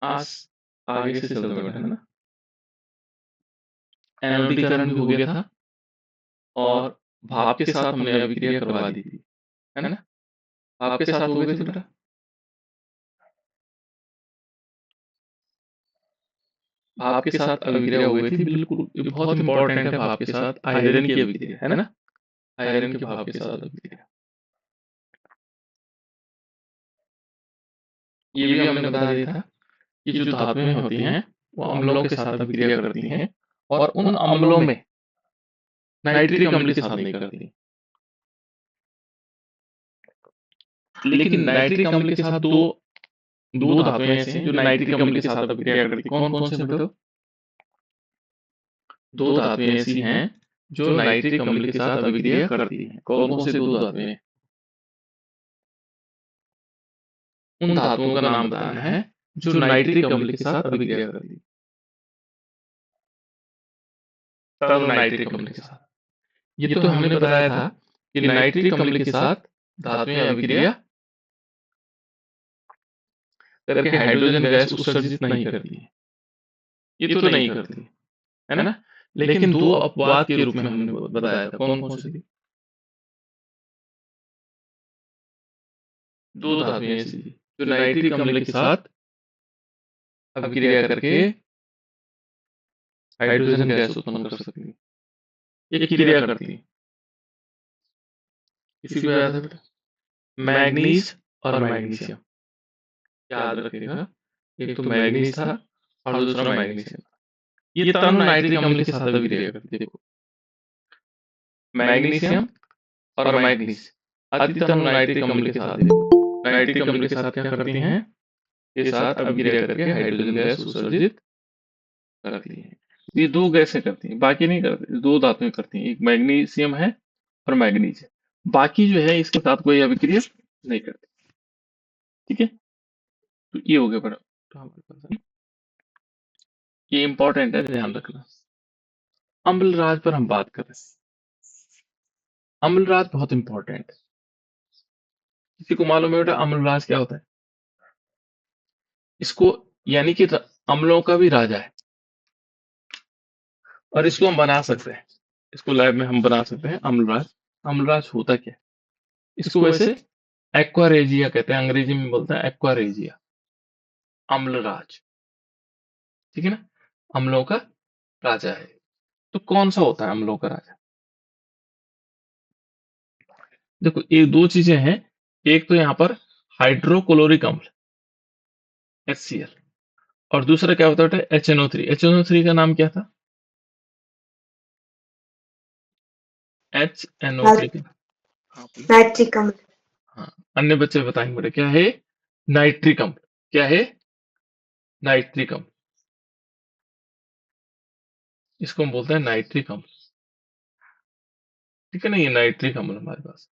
आस आगे से चलता बेटा, है ना? एनोडीकरण भी हो गया था और भाप के साथ हमने अभिक्रिया करवा दी थी, है ना? भाप के साथ हो गई थी बेटा। भाप के साथ अभिक्रिया हो गई थी, बिल्कुल ये बहुत इंपॉर्टेंट है भाप के साथ आयरन की अभिक्रिया, है ना? आयरन के भाप के साथ अभिक्रिया। ये भी हमने बता दिया था कि जो धातुएं होती हैं वो अम्लों के साथ अभिक्रिया करती हैं और उन अम्लों में नाइट्रिक अम्ल के साथ नहीं करती। लेकिन नाइट्रिक अम्ल के साथ दो दो धातुएं ऐसी हैं जो नाइट्रिक अम्ल के साथ अभिक्रिया करती हैं। कौन कौन से बेटा? दो धातुएं ऐसी हैं जो नाइट्रिक अम्ल के साथ अभिक्रिया करती हैं। कौन कौन से दो धातुएं हैं? उन धातुओं का नाम बताना है जो नाइट्रिक अम्ल के साथ अभिक्रिया करती है। तब नाइट्रिक अम्ल के साथ, ये तो हमने बताया था कि नाइट्रिक अम्ल के साथ धातुएं अभिक्रिया करके हाइड्रोजन गैस उत्सर्जित नहीं करती है। ये तो नहीं करती है ना? लेकिन दो अपवाद के रूप में हमने बताया था। कौन कौन से थे? दो धातुएं ऐसी थी जो नाइट्रिक अम्ल के साथ अभिक्रिया करके हाइड्रोजन गैस उत्पन्न कर सकती है। ये क्रिया करती है। इसी को याद है बेटा, मैग्नीज और मैग्नीशियम। याद रखिएगा, एक तो मैग्नीज था और दूसरा मैग्नीशियम। ये दोनों नाइट्रिक अम्ल के साथ अभिक्रिया करती है। देखो, मैग्नीशियम और मैग्नीज अति तनु नाइट्रिक अम्ल के साथ, देखो नाइट्रिक अम्ल के साथ क्या करती हैं? ये साथ अभिक्रिया करके हाइड्रोजन गैस उत्सर्जित करती हैं। ये दो गैसें करती हैं, बाकी नहीं करती। दो धातुएं करती हैं, एक मैग्नीशियम है और मैग्नीज है। बाकी जो है इसके साथ कोई अभिक्रिया नहीं करती। ठीक है, तो ये हो गया बड़ा, तो हमारे पास है। ये इंपॉर्टेंट है, ध्यान रखना। अम्लराज पर हम बात कर रहे हैं। अम्लराज बहुत इंपॉर्टेंट है। किसी को मालूम है बेटा अम्लराज क्या होता है? इसको यानी कि अम्लों का भी राजा है और इसको हम बना सकते हैं। इसको लैब में हम बना सकते हैं अम्लराज। अम्लराज होता क्या है? इसको वैसे एक्वारेजिया कहते हैं, अंग्रेजी में बोलते हैं एक्वारेजिया, अम्लराज। ठीक है ना? अम्लों का राजा है। तो कौन सा होता है अम्लों का राजा? देखो, ये दो चीजें हैं। एक तो यहाँ पर हाइड्रोक्लोरिक अम्ल HCl, और दूसरा क्या होता है? HNO3। HNO3 का नाम क्या था? HNO3 का, हाँ बोलो। नाइट्रिक अम्ल। हाँ, अन्य बच्चे बताएंगे बेटा क्या है? नाइट्रिक अम्ल। क्या है? नाइट्रिक अम्ल। इसको हम बोलते हैं नाइट्रिक अम्ल। ठीक है ना? ये नाइट्रिक अम्ल हमारे पास,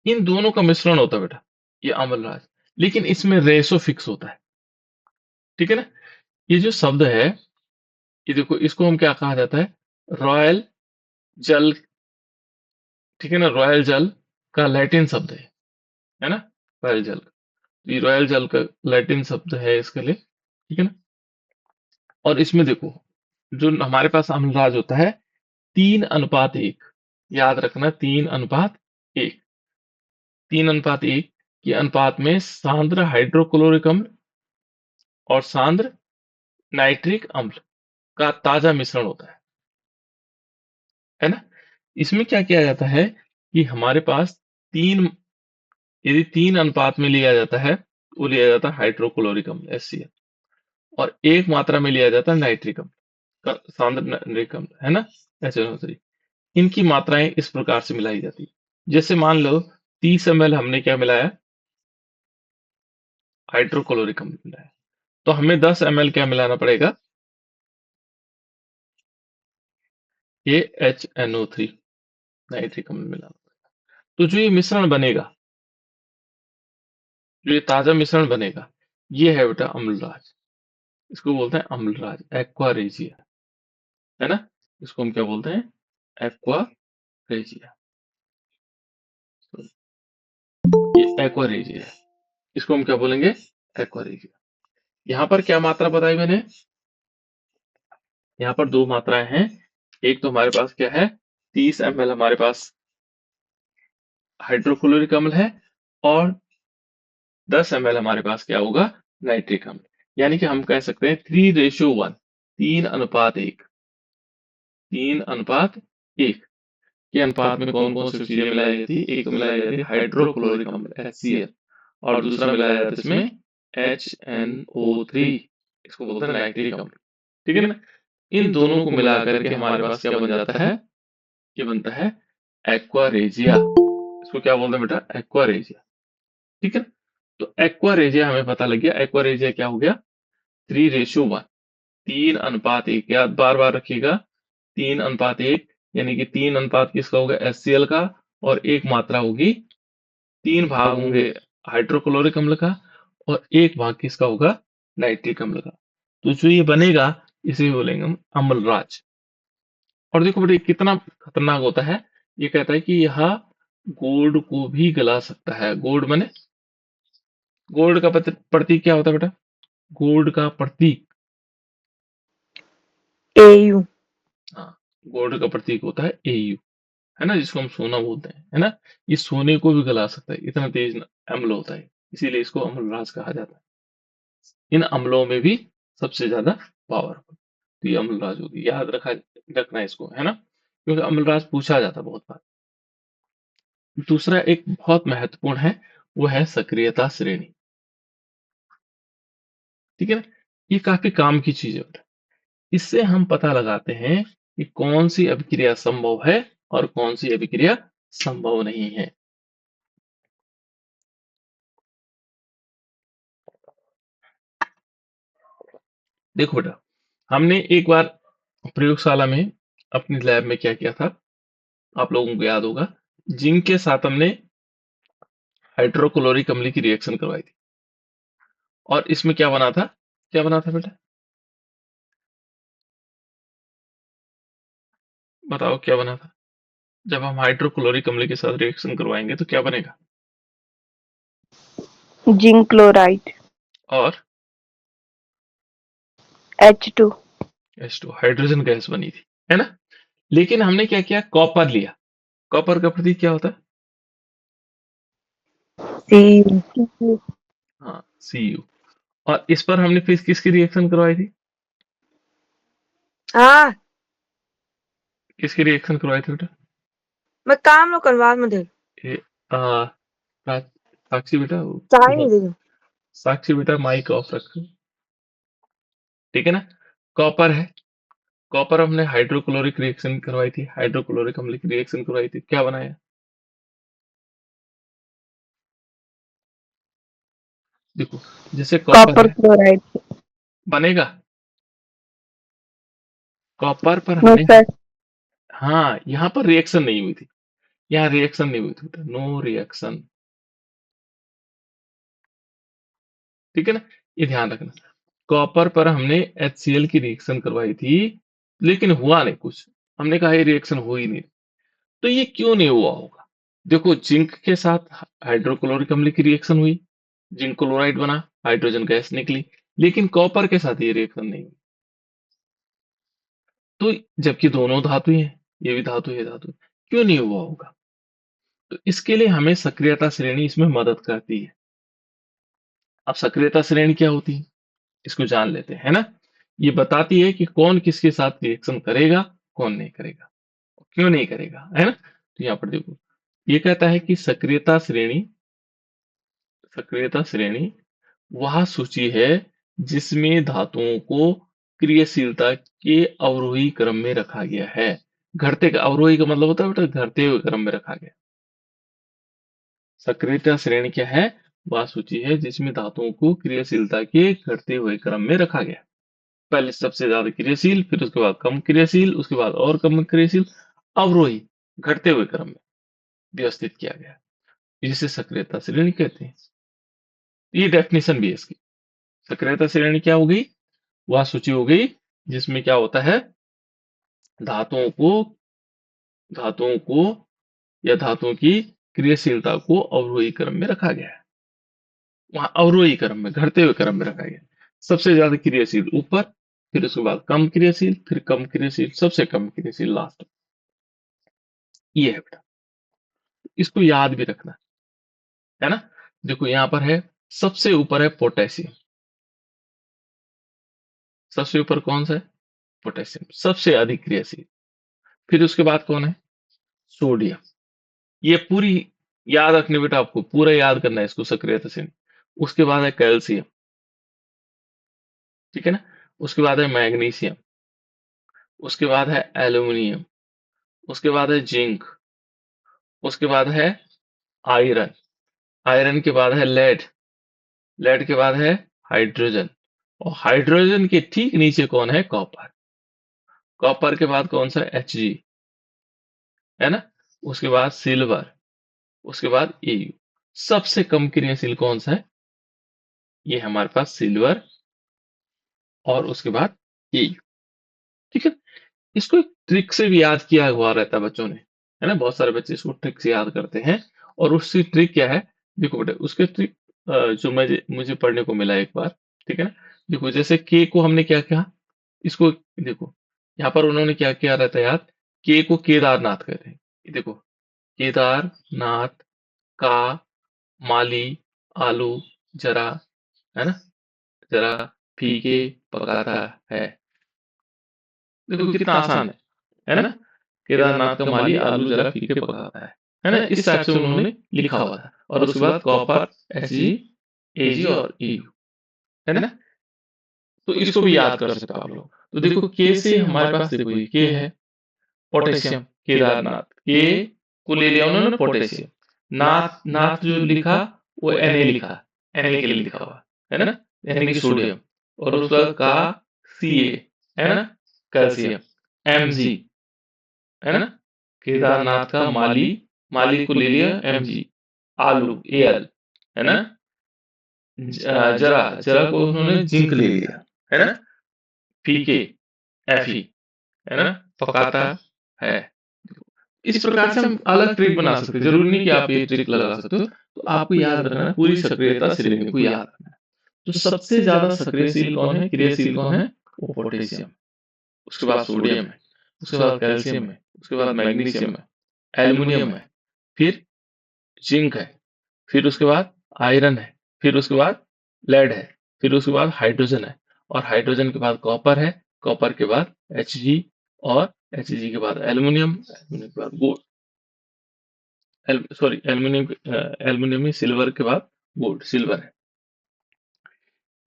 इन दोनों का मिश्रण होता है बेटा, ये अम्लराज। लेकिन इसमें रेशो फिक्स होता है। ठीक है ना? ये जो शब्द है, ये देखो, इसको हम क्या कहा जाता है? रॉयल जल। ठीक है ना? रॉयल जल का लैटिन शब्द है ना? रॉयल जल, ये रॉयल जल का लैटिन शब्द है इसके लिए। ठीक है ना? और इसमें देखो, जो हमारे पास अम्लराज होता है 3:1। याद रखना, 3:1। 3:1 के अनुपात में सांद्र हाइड्रोक्लोरिक अम्ल और सांद्र नाइट्रिक अम्ल का ताजा मिश्रण होता है ना? इसमें क्या किया जाता है कि हमारे पास तीन, यदि 3 अनुपात में लिया जाता है, वो लिया जाता है हाइड्रोक्लोरिक अम्ल HCl, और एक मात्रा में लिया जाता है नाइट्रिक अम्ल सांद्र नाइट्रिक अम्ल, है ना? HNO3। इनकी मात्राएं इस प्रकार से मिलाई जाती है। जैसे मान लो 30 ml हमने क्या मिलाया? हाइड्रोक्लोरिक अम्ल मिलाया, तो हमें 10 ml क्या मिलाना पड़ेगा? ये HNO3 नाइट्रिक अम्ल मिलाना पड़ेगा। तो जो ये मिश्रण बनेगा, जो ये ताजा मिश्रण बनेगा, ये है बेटा अम्लराज। इसको बोलते हैं अम्लराज, एक्वारेजिया, है ना? इसको हम क्या बोलते हैं? एक्वारेजिया। ये एक्वारेजिया है। इसको हम क्या बोलेंगे? एक्वारेजिया। यहाँ पर क्या मात्रा बताई मैंने? यहाँ पर दो मात्राएं हैं। एक तो हमारे पास क्या है, 30 ml हमारे पास हाइड्रोक्लोरिक अम्ल है, और 10 ml हमारे पास क्या होगा, नाइट्रिक अम्ल। यानी कि हम कह सकते हैं 3:1, 3:1, 3:1 के अनुपात में कौन कौन सी चीजें मिलाई जाती है? एक तो मिलाई जाती है हाइड्रोक्लोरिक अम्ल HCl, और दूसरा मिलाया जाता है इसमें HNO3, इसको बोलते हैं नाइट्रिक अम्ल। ठीक है ना? इन दोनों को मिला करके हमारे पास क्या बन जाता है? ये बनता है एक्वारेजिया। इसको क्या बोलते हैं बेटा? एक्वारेजिया। ठीक है ना? तो एक्वारेजिया हमें पता लग गया। एक्वारेजिया क्या हो गया? 3:1, 3:1। याद बार बार रखिएगा, 3:1, यानी कि 3 अनुपात किसका होगा? HCl का, और एक मात्रा होगी, 3 भाग होंगे हाइड्रोक्लोरिक अम्ल का, और एक भाग किसका होगा? नाइट्रिक अम्ल का। तो जो ये बनेगा, इसे बोलेंगे हम अम्लराज। और देखो बेटे कितना खतरनाक होता है। ये कहता है कि यह गोल्ड को भी गला सकता है। गोल्ड माने, गोल्ड का प्रतीक क्या होता है बेटा? गोल्ड का प्रतीक, AU। हाँ, गोल्ड का प्रतीक होता है AU, है ना, जिसको हम सोना बोलते हैं, है ना। ये सोने को भी गला सकता है, इतना तेज अम्ल होता है, इसीलिए इसको अम्लराज कहा जाता है। इन अम्लों में भी सबसे ज्यादा पावरफुल तो ये अम्लराज होगी। याद रखना है इसको, है ना, क्योंकि अम्लराज पूछा जाता है बहुत बार। दूसरा एक बहुत महत्वपूर्ण है, वो है सक्रियता श्रेणी। ठीक है ना? ये काफी काम की चीज है बेटा। इससे हम पता लगाते हैं कि कौन सी अभिक्रिया संभव है और कौन सी अभिक्रिया संभव नहीं है। देखो बेटा, हमने एक बार प्रयोगशाला में अपनी लैब में क्या किया था, आप लोगों को याद होगा। जिंक के साथ हमने हाइड्रोक्लोरिक अम्ल की रिएक्शन करवाई थी, और इसमें क्या बना था? क्या बना था बेटा? बताओ क्या बना था? जब हम हाइड्रोक्लोरिक अम्ल के साथ रिएक्शन करवाएंगे तो क्या बनेगा? Zinc chloride. और H2। H2 हाइड्रोजन गैस बनी थी, है ना। लेकिन हमने क्या किया? कॉपर लिया। कॉपर का प्रतीक क्या होता है? Cu। हाँ, Cu। और इस पर हमने फिर किसकी रिएक्शन करवाई थी? हाँ, किसकी रिएक्शन करवाई थी बेटा? मैं काम लो करवा मुझे। ये साक्षी बेटा, चाय नहीं दे दो। साक्षी बेटा माइक ऑफ रखो। ठीक है ना? कॉपर है। कॉपर हमने हाइड्रोक्लोरिक रिएक्शन करवाई थी, हाइड्रोक्लोरिक अम्ल की रिएक्शन करवाई थी, क्या बनाया? देखो, जैसे कॉपर कॉपर है, क्लोराइड। बनेगा। कॉपर पर नो हमने, सर। हाँ, यहाँ पर रिएक्शन नहीं हुई थी। यहाँ रिएक्शन नहीं हुई थी बेटा, नो रिएक्शन। ठीक है ना? ये ध्यान रखना। कॉपर पर हमने HCl की रिएक्शन करवाई थी, लेकिन हुआ नहीं कुछ। हमने कहा ये रिएक्शन हो ही नहीं। तो ये क्यों नहीं हुआ होगा? देखो, जिंक के साथ हाइड्रोक्लोरिक अम्ल की रिएक्शन हुई, जिंक क्लोराइड बना, हाइड्रोजन गैस निकली, लेकिन कॉपर के साथ ये रिएक्शन नहीं हुई। तो जबकि दोनों धातु हैं, ये भी धातु है, धातु, क्यों नहीं हुआ होगा? तो इसके लिए हमें सक्रियता श्रेणी इसमें मदद करती है। अब सक्रियता श्रेणी क्या होती है, इसको जान लेते हैं, है ना। ये बताती है कि कौन किसके साथ रिएक्शन करेगा, कौन नहीं करेगा, क्यों नहीं करेगा, है ना। तो यहाँ पर देखो, ये कहता है कि सक्रियता श्रेणी वह सूची है जिसमें धातुओं को क्रियाशीलता के अवरोही क्रम में रखा गया है। घटते का, अवरोही का मतलब होता है बेटा घटते हुए क्रम में रखा गया। सक्रियता श्रेणी क्या है? वह सूची है जिसमें धातुओं को क्रियाशीलता के घटते हुए क्रम में रखा गया। पहले सबसे ज्यादा क्रियाशील, फिर उसके बाद कम क्रियाशील, उसके बाद और कम क्रियाशील, अवरोही, घटते हुए क्रम में व्यवस्थित किया गया, जिसे सक्रियता श्रेणी कहते हैं। ये डेफिनेशन भी है इसकी। सक्रियता श्रेणी क्या हो गई? वह सूची हो गई जिसमें क्या होता है, धातुओं को धातुओं को या धातुओं की क्रियाशीलता को अवरोही क्रम में रखा गया है। वहां अवरोही क्रम में, घटते हुए क्रम में रखा गया। सबसे ज्यादा क्रियाशील ऊपर, फिर उसके बाद कम क्रियाशील, फिर कम क्रियाशील, सबसे कम क्रियाशील लास्ट। ये है बेटा, इसको याद भी रखना है ना। देखो यहां पर है, सबसे ऊपर है पोटेशियम। सबसे ऊपर कौन सा है? पोटेशियम, सबसे अधिक क्रियाशील। फिर उसके बाद कौन है? सोडियम। ये पूरी याद रखनी बेटा, आपको पूरा याद करना है इसको सक्रियता से। उसके बाद है कैल्शियम, ठीक है ना। उसके बाद है मैग्नीशियम, उसके बाद है एल्यूमिनियम, उसके बाद है जिंक, उसके बाद है आयरन, आयरन के बाद है लेड, लेड के बाद है हाइड्रोजन, और हाइड्रोजन के ठीक नीचे कौन है? कॉपर। कॉपर के बाद कौन सा? Hg, है ना। उसके बाद सिल्वर, उसके बाद Au। सबसे कम क्रियाशील कौन सा है? ये हमारे पास सिल्वर, और उसके बाद Au, ठीक है। इसको एक ट्रिक से भी याद किया हुआ रहता है बच्चों ने, है ना। बहुत सारे बच्चे इसको ट्रिक से याद करते हैं। और उसकी ट्रिक क्या है? देखो बेटा, उसके ट्रिक जो मुझे पढ़ने को मिला एक बार, ठीक है ना। देखो जैसे के को हमने क्या किया, इसको देखो, यहाँ पर उन्होंने क्या किया रहता है याद, के को केदारनाथ कहते हैं। ये देखो, केदारनाथ का माली आलू जरा, है ना, जरा फीके पकाता है। देखो कितना आसान है ना। केदारनाथ का माली आलू जरा फीके पकाता है ना। इस टाइप से उन्होंने लिखा हुआ था। और उसके बाद कॉपर, Hg, Ag और Au, है ना। तो इसको भी याद कर सकते हो आप लोग। तो देखो के से हमारे पास देखो ये के है, पोटेशियम, केदारनाथ, के को ले लिया उन्होंने पोटेशियम। नाथ, नाथ जो लिखा वो Na लिखा, Na के लिए लिखा हुआ, है ना, यानी कि सोडियम। और उसके बाद का Ca, है ना, कैल्शियम, Mg, है ना, केदारनाथ का माली, माली को ले लिया Mg, आलू Al, है ना, जरा, जरा को उन्होंने जिंक ले लिया, है ना, फीके Fe, है ना, पकाता है। इस प्रकार से हम अलग ट्रिक बना सकते हैं, जरूरी नहीं कि आप ये ट्रिक लगा सकते हो। तो आपको याद रखना है, पूरी सक्रियता सिलेंडर को याद रखना है। तो सबसे ज्यादा सक्रियशील कौन है, क्रियाशील कौन है? वो पोटेशियम। उसके बाद सोडियम है, उसके बाद कैल्शियम है, उसके बाद मैग्नीशियम है, एल्युमिनियम है, फिर जिंक है, फिर उसके बाद आयरन है, फिर उसके बाद लेड है, फिर उसके बाद हाइड्रोजन है, और हाइड्रोजन के बाद कॉपर है, कॉपर के बाद Hg, और Hg के बाद एल्युमिनियम, एल्युमिनियम के बाद गोल्ड, सॉरी एल्युमिनियम, एल्युमिनियम में सिल्वर के बाद गोल्ड, सिल्वर है।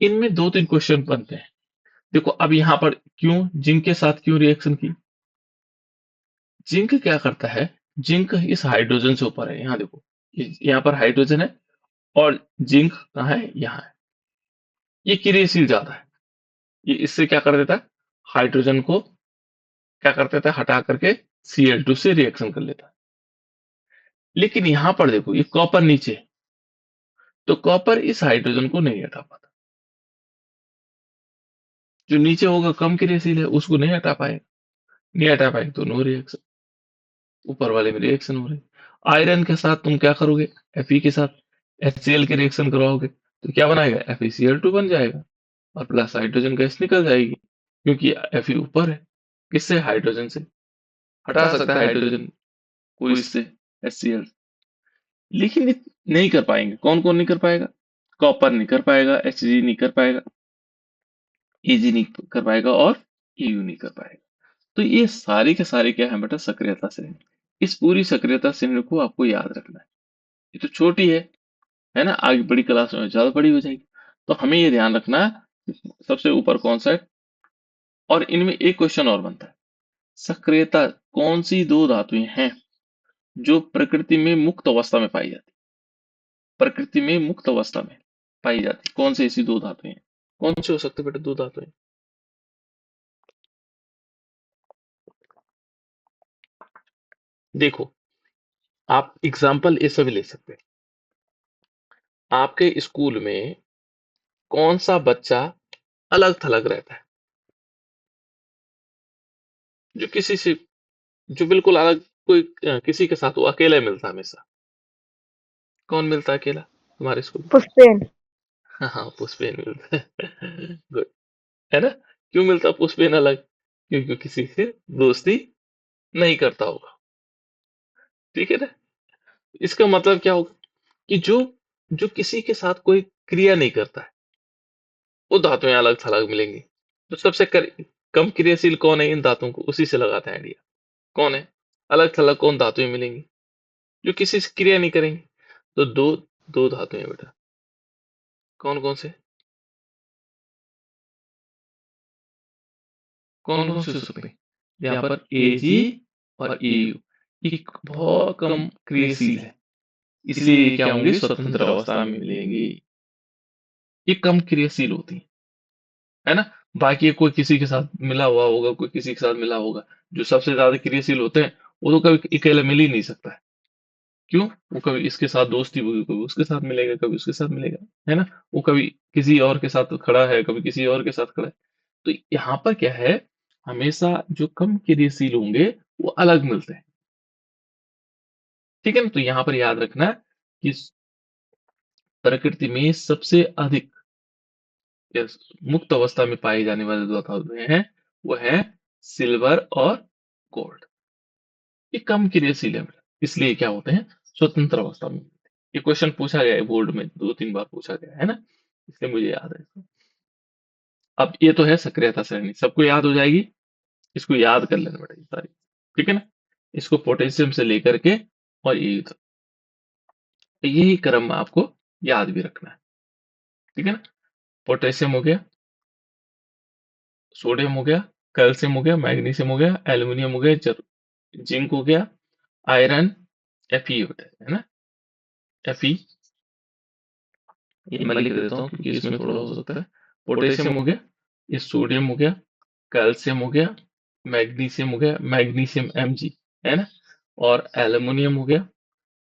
इनमें दो तीन क्वेश्चन बनते हैं। देखो अब यहाँ पर क्यों जिंक के साथ क्यों रिएक्शन की? जिंक क्या करता है, जिंक इस हाइड्रोजन से ऊपर है। यहाँ देखो, यहाँ पर हाइड्रोजन है, और जिंक कहाँ है? यहाँ है। ये क्रियाशील ज्यादा है, ये इससे क्या कर देता है, हाइड्रोजन को क्या कर देता है, हटा करके Cl2 से रिएक्शन कर लेता है। लेकिन यहाँ पर देखो, ये कॉपर नीचे, तो कॉपर इस हाइड्रोजन को नहीं हटा पाता। जो नीचे होगा कम क्रियाशील है, उसको नहीं हटा पाएगा, नहीं हटा पाएगा तो नो रिएक्शन, ऊपर वाले में रिएक्शन हो रही। आयरन के साथ तुम क्या करोगे, Fe के साथ HCl के रिएक्शन करवाओगे, तो क्या बनाएगा, FeCl2 बन जाएगा, और प्लस हाइड्रोजन गैस निकल जाएगी, क्योंकि Fe ऊपर है, किससे? हाइड्रोजन से। हटा सकता है हाइड्रोजन को इससे, HCl। लेकिन ये नहीं कर पाएंगे, कौन कौन नहीं कर पाएगा? कॉपर नहीं कर पाएगा, Hg नहीं कर पाएगा, Ag नहीं कर पाएगा, और Au नहीं कर पाएगा। तो ये सारे के सारे क्या है बेटा, सक्रियता श्रेणी। इस पूरी सक्रियता श्रेणी को आपको याद रखना है। ये तो छोटी है ना, आगे बड़ी क्लास में ज्यादा बड़ी हो जाएगी। तो हमें ये ध्यान रखना है सबसे ऊपर कौन सा है। और इनमें एक क्वेश्चन और बनता है, सक्रियता कौन सी दो धातुएं हैं जो प्रकृति में मुक्त अवस्था में पाई जाती? प्रकृति में मुक्त अवस्था में पाई जाती कौन सी ऐसी दो धातुएं हैं? कौन सी हो सकती है बेटा दो धातुएं? देखो, आप एग्जाम्पल ऐसे भी ले सकते हैं। आपके स्कूल में कौन सा बच्चा अलग थलग रहता है, जो किसी से, जो बिल्कुल अलग, कोई किसी के साथ वो अकेले मिलता है हमेशा? कौन मिलता है अकेला तुम्हारे स्कूल में? पुष्पेन। हाँ, पुष्पेन मिलता है। गुड, है ना? क्यों मिलता है पुष्पेन अलग? क्योंकि किसी से दोस्ती नहीं करता होगा, ठीक है ना? इसका मतलब क्या होगा कि जो जो किसी के साथ कोई क्रिया नहीं करता है, वो धातुएं अलग थलग मिलेंगी। तो कम क्रियाशील कौन है इन धातुओं को, उसी से लगाते हैं आइडिया। कौन है? अलग थलग कौन धातुएं मिलेंगी जो किसी से क्रिया नहीं करेंगी? तो दो दो धातुएं हैं बेटा। कौन कौन से? कौन कौन से हो सकते हैं? यहाँ पर एजी और एयू, ये बहुत कम क्रियाशील है, इसलिए ये क्या होंगी, स्वतंत्र अवस्था में मिलेंगी। ये कम क्रियाशील होती है ना? बाकी कोई किसी के साथ मिला हुआ होगा, कोई किसी के साथ मिला होगा। जो सबसे ज्यादा क्रियाशील होते हैं, वो तो कभी अकेले मिल ही नहीं सकता है। क्यों? वो कभी इसके साथ दोस्ती होगी, कभी उसके साथ मिलेगा, कभी उसके साथ मिलेगा, है ना? वो कभी किसी और के साथ खड़ा है, कभी किसी और के साथ खड़ा है। तो यहाँ पर क्या है, हमेशा जो कम क्रियाशील होंगे वो अलग मिलते हैं, ठीक है ना? तो यहाँ पर याद रखना कि प्रकृति में सबसे अधिक यस, मुक्त अवस्था में पाई जाने वाले दो धातुएं हैं, वो है सिल्वर और गोल्ड। ये कम क्रियाशील है, इसलिए क्या होते हैं, स्वतंत्र अवस्था में। ये क्वेश्चन पूछा गया है बोर्ड में, 2-3 बार पूछा गया है ना, इसलिए मुझे याद है इसको। अब ये तो है सक्रियता श्रेणी, सबको याद हो जाएगी। इसको याद कर लेना बेटा, ये सारी, ठीक है ना? इसको पोटेशियम से लेकर के और ये तक, यही क्रम आपको याद भी रखना है, ठीक है ना? पोटेशियम हो गया, सोडियम हो गया, कैल्शियम हो गया, मैग्नीशियम हो गया, एल्यूमिनियम हो गया, जिंक हो गया, आयरन, Fe होता है ना? Fe, ये मैं लिख देता हूँ क्योंकि इसमें थोड़ा हो सकता है। पोटेशियम हो गया, ये सोडियम हो गया, कैल्शियम हो गया, मैग्नीशियम हो गया, मैग्नीशियम Mg, है ना? और एल्यूमिनियम हो गया,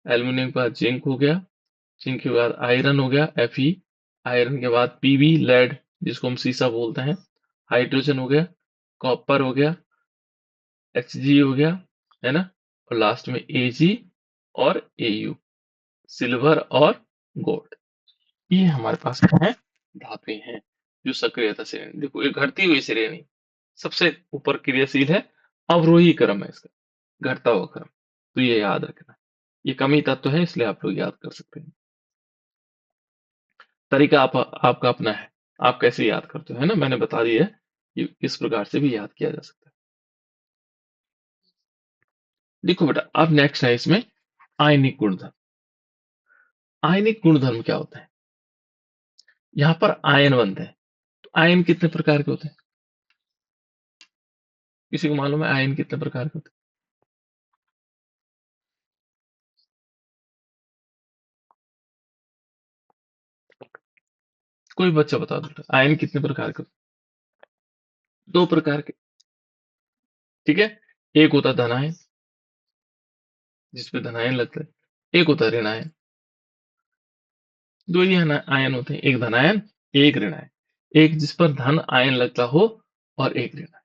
एल्यूमिनियम के बाद जिंक हो गया, जिंक के बाद आयरन हो गया, Fe, आयरन के बाद Pb, लेड, जिसको हम सीसा बोलते हैं, हाइड्रोजन हो गया, कॉपर हो गया, Hg हो गया, है ना? और लास्ट में Ag और Au, सिल्वर और गोल्ड। ये हमारे पास क्या है, धातुएं हैं जो सक्रियता श्रेणी। देखो, ये घटती हुई श्रेणी, सबसे ऊपर क्रियाशील है, अवरोही क्रम है इसका, घटता हुआ क्रम। तो ये याद रखना, ये कमी तत्व है, इसलिए आप लोग याद कर सकते हैं। तरीका आपका अपना है, आप कैसे याद करते हो, है ना? मैंने बता दिया है कि किस प्रकार से भी याद किया जा सकता है। देखो बेटा, अब नेक्स्ट है इसमें आयनिक गुणधर्म। आयनिक गुणधर्म क्या होता है? यहाँ पर आयन बनते हैं। तो आयन कितने प्रकार के होते हैं? किसी को मालूम है आयन कितने प्रकार के होते हैं? कोई बच्चा बता दो बेटा, आयन कितने प्रकार के होते हैं? 2 प्रकार के, ठीक है? एक होता है धनायन, जिसपे धनायन लगता है। एक होता है ऋणायन। दो ही आयन होते हैं, एक धनायन, एक ऋणायन। एक जिस पर धन आयन लगता हो और एक ऋणायन,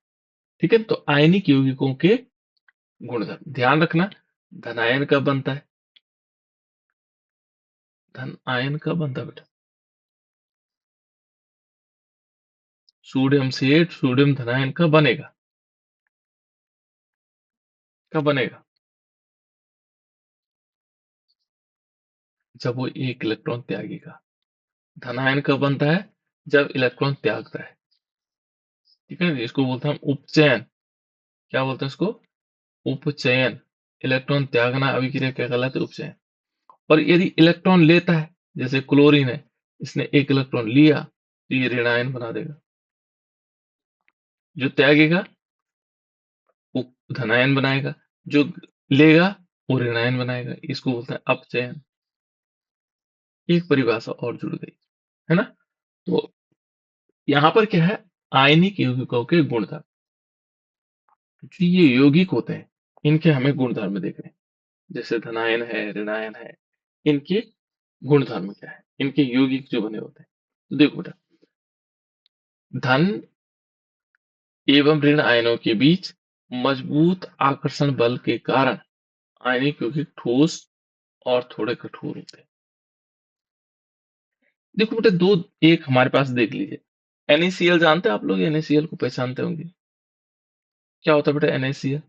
ठीक है? तो आयनिक यौगिकों के गुणधर्म ध्यान रखना। धनायन कब बनता है? धन आयन कब बनता है बेटा? सोडियम से सोडियम धनायन कब बनेगा? कब बनेगा? जब वो एक इलेक्ट्रॉन त्यागेगा। धनायन कब बनता है? जब इलेक्ट्रॉन त्यागता है, ठीक है? इसको बोलते हैं हम उपचयन। क्या बोलते हैं इसको? उपचयन। इलेक्ट्रॉन त्यागना अभिक्रिया क्या कहलाती है? उपचयन। और यदि इलेक्ट्रॉन लेता है, जैसे क्लोरीन है, इसने एक इलेक्ट्रॉन लिया, तो ये ऋणायन बना देगा। जो त्यागेगा वो धनायन बनाएगा, जो लेगा वो ऋणायन बनाएगा। इसको बोलते हैं अपचयन। एक परिभाषा और जुड़ गई, है ना? तो यहाँ पर क्या है, आयनिक यौगिकों के गुणधर्म। जो ये यौगिक होते हैं, इनके हमें गुणधर्म देखने हैं। जैसे धनायन है, ऋणायन है, इनके गुणधर्म क्या है, इनके यौगिक जो बने होते हैं। तो देखो बेटा, धन एवं ऋण आयनों के बीच मजबूत आकर्षण बल के कारण आयनिक यौगिक ठोस और थोड़े कठोर होते हैं। देखो बेटा, दो एक हमारे पास देख लीजिए। NaCl जानते हैं आप लोग? NaCl को पहचानते होंगे। क्या होता है बेटा NaCl?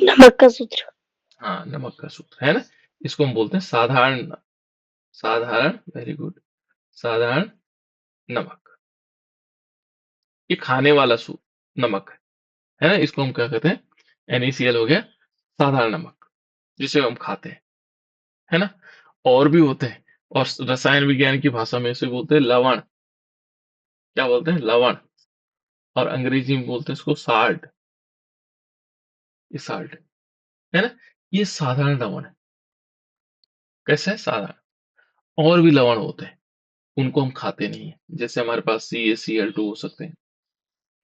नमक का सूत्र। हाँ, नमक का सूत्र है ना। इसको हम बोलते हैं साधारण, साधारण, वेरी गुड, साधारण नमक। ये खाने वाला नमक है ना। इसको हम क्या कहते हैं? NaCl हो गया साधारण नमक, जिसे हम खाते हैं, है ना। और भी होते हैं, और रसायन विज्ञान की भाषा में इसे बोलते हैं लवण। क्या बोलते हैं? लवण। और अंग्रेजी में बोलते हैं इसको साल्ट। ये साल्ट है ना। ये साधारण लवण है। कैसा है? साधारण। और भी लवण होते हैं, उनको हम खाते नहीं है। जैसे हमारे पास CaCl2 हो सकते हैं,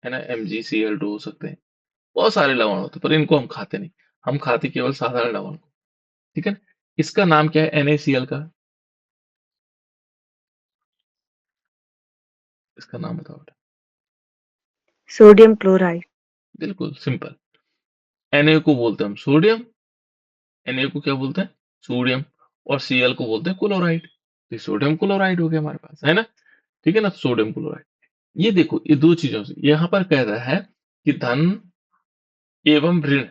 है ना, MgCl2 हो सकते हैं। बहुत सारे लवण होते हैं, पर इनको हम खाते नहीं। हम खाते केवल साधारण लवण को। ठीक है ना? इसका नाम क्या है NaCl का? इसका नाम बताओ बेटा। Sodium chloride. बिल्कुल सिंपल। Na को बोलते हैं हम सोडियम। Na को क्या बोलते हैं? सोडियम। और Cl को बोलते हैं क्लोराइड। तो सोडियम क्लोराइड हो गया हमारे पास, है ना। ठीक है ना, सोडियम क्लोराइड। ये देखो, ये दो चीजों से यहाँ पर कह रहा है कि धन एवं ऋण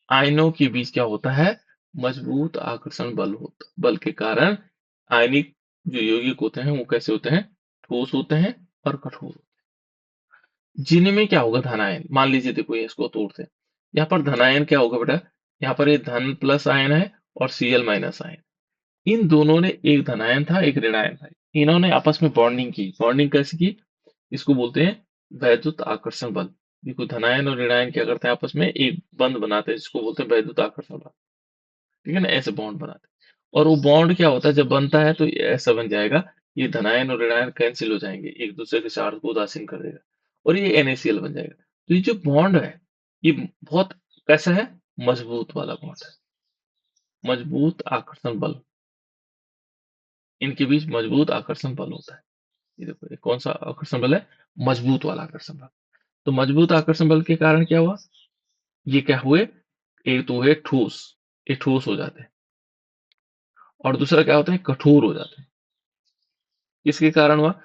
आयनों के बीच क्या होता है? मजबूत आकर्षण बल के कारण आयनिक जो यौगिक होते हैं वो कैसे होते हैं? ठोस होते हैं और कठोर। जिनमें क्या होगा? धनायन। मान लीजिए देखो, ये इसको तोड़ते हैं। यहाँ पर धनायन क्या होगा बेटा? यहाँ पर ये धन प्लस आयन है और Cl माइनस आयन। इन दोनों ने, एक धनायन था एक ऋणायन था, इन्होंने आपस में बॉन्डिंग की। बॉन्डिंग कैसे की? इसको बोलते हैं वैद्युत आकर्षण बल। देखो, धनायन और ऋणायन क्या करते हैं? आपस में एक बंध बनाते हैं, जिसको बोलते हैं वैद्युत आकर्षण बल। ठीक है ना, ऐसे बॉन्ड बनाते हैं। और वो बॉन्ड क्या होता है? जब बनता है तो ये ऐसा बन जाएगा, ये धनायन और ऋणायन कैंसिल हो जाएंगे, एक दूसरे के चार्ज को उदासीन कर देगा, और ये NaCl बन जाएगा। तो ये जो बॉन्ड है, ये बहुत कैसा है? मजबूत वाला बॉन्ड है। मजबूत आकर्षण बल, इनके बीच मजबूत आकर्षण बल होता है। ये देखो, ये कौन सा आकर्षण बल है? मजबूत वाला आकर्षण बल। तो मजबूत आकर्षण बल के कारण क्या हुआ? ये क्या हुए? एक तो है ठोस, ये ठोस हो जाते हैं। और दूसरा क्या होता है? कठोर हो जाते हैं। किसके कारण हुआ?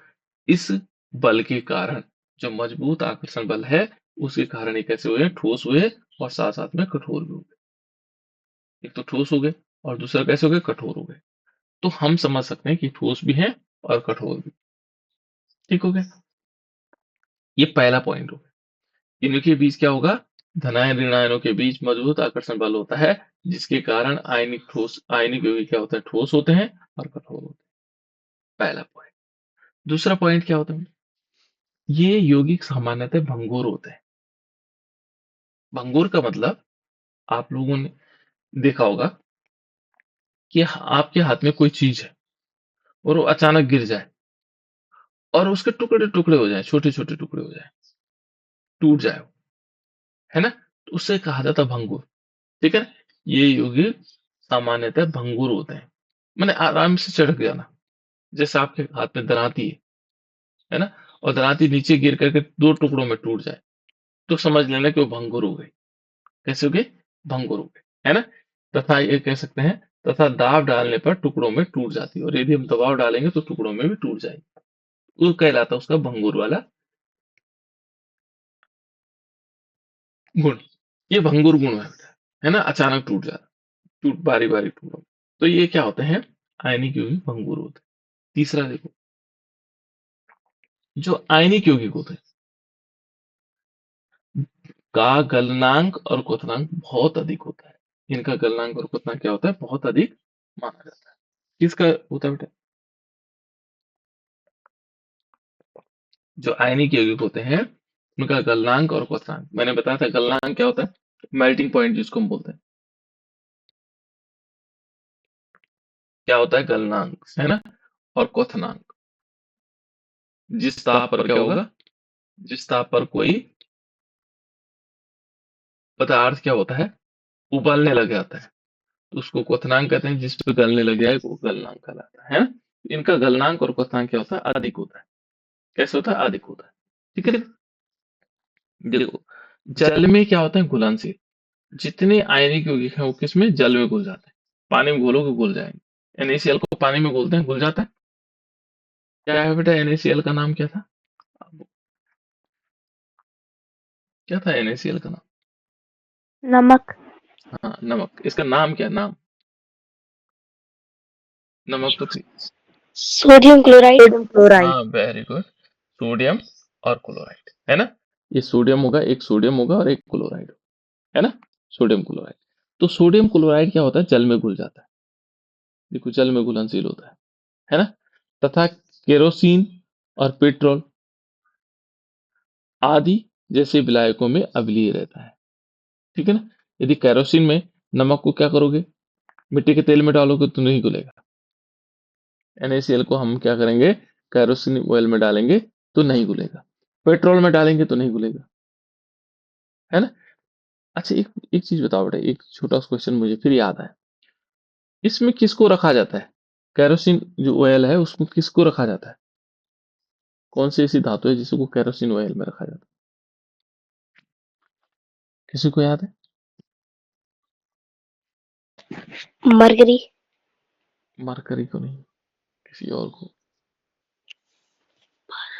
इस बल के कारण, जो मजबूत आकर्षण बल है, उसके कारण ये कैसे हुए? ठोस हुए, और साथ साथ में कठोर भी हो गए। एक तो ठोस हो गए, और दूसरा कैसे हो गए? कठोर हो गए। तो हम समझ सकते हैं कि ठोस भी है और कठोर भी। ठीक हो गया। ये पहला पॉइंट हो गया। इनके बीच क्या होगा? धनायन ऋणायनों के बीच मजबूत आकर्षण बल होता है, जिसके कारण आयनिक यौगिक क्या होते हैं? ठोस होते हैं और कठोर होते हैं। पहला पॉइंट। दूसरा पॉइंट क्या होता है? ये यौगिक सामान्यतः भंगुर होते हैं। भंगुर का मतलब, आप लोगों ने देखा होगा कि आपके हाथ में कोई चीज है, और वो अचानक गिर जाए, और उसके टुकड़े टुकड़े हो जाए, छोटे छोटे टुकड़े हो जाए, टूट जाए, है ना। तो उससे कहा जाता है भंगुर। ठीक है ना। ये यौगिक सामान्यतः भंगुर होते हैं, मैंने आराम से चढ़क जाना। जैसे आपके हाथ में दराती है ना, और दराती नीचे गिर करके दो टुकड़ों में टूट जाए, तो समझ लेना कि वो भंगुर हो गई। कैसे हो गई? भंगुर हो गई, है ना। तथा ये कह सकते हैं, तथा दाब डालने पर टुकड़ों में टूट जाती है, और यदि हम दबाव डालेंगे तो टुकड़ों में भी टूट जाएगी। वो कहलाता है उसका भंगुर वाला गुण। ये भंगुर गुण है ना, अचानक टूट जाना, टूट बारी बारी टूटो। तो ये क्या होते हैं? आयनिक यौगिक भंगुर होते हैं। तीसरा देखो, जो आयनिक यौगिक होते हैं का गलनांक और क्वथनांक बहुत अधिक होता है। इनका गलनांक और क्वथनांक क्या होता है? बहुत अधिक माना जाता है। किसका होता है बेटा? जो आयनिक यौगिक होते हैं, उनका गलनांक और क्वथनांक। मैंने बताया था गलनांक क्या होता है? मेल्टिंग पॉइंट जिसको हम बोलते हैं। क्या होता है? गलनांक, है ना। और क्वथनांक, जिस ताप पर क्या होगा? जिस ताप पर कोई पदार्थ क्या होता है? उबलने लग जाता है, तो उसको क्वथनांक कहते हैं। जिस पे गलने लग जाए वो गलनांक कहलाता है ना। इनका गलनांक और क्वथनांक क्या होता है? अधिक होता है। कैसे होता है? अधिक होता है। ठीक है। देखो, जल में क्या होता है? घुलनशील। जितने आयनिक यौगिक हैं वो किसमें? जल में घुल जाते हैं। पानी में घोलोगे घुल जाएंगे, NaCl को पानी में घोलते हैं, घुल जाता है। क्या है बेटा NaCl का नाम क्या था? क्या था NaCl का नाम? नमक। हाँ, नमक। इसका नाम क्या है? नाम? नमक तो थी। Sodium chloride. Sodium chloride. हाँ, वेरी गुड। सोडियम और क्लोराइड, है ना? ये सोडियम होगा, एक सोडियम होगा और एक क्लोराइड होगा, है ना? Sodium chloride. तो सोडियम क्लोराइड क्या होता है? जल में घुल जाता है। देखो, जल में घुलनशील होता है ना? तथा केरोसिन और पेट्रोल आदि जैसे विलायकों में अम्लीय रहता है। ठीक है ना? यदि केरोसिन में नमक को क्या करोगे? मिट्टी के तेल में डालोगे तो नहीं घुलेगा। NaCl को हम क्या करेंगे? केरोसिन ऑयल में डालेंगे तो नहीं घुलेगा। पेट्रोल में डालेंगे तो नहीं घुलेगा, है ना? अच्छा, एक एक चीज बताओ बेटा, एक छोटा सा क्वेश्चन मुझे फिर याद आया। इसमें किसको रखा जाता है? केरोसिन जो ऑयल है उसको किसको रखा जाता है? कौन सी ऐसी धातु है जिसको केरोसिन ऑयल में रखा जाता है? किसी को याद है? मरकरी। मरकरी को नहीं, किसी और को।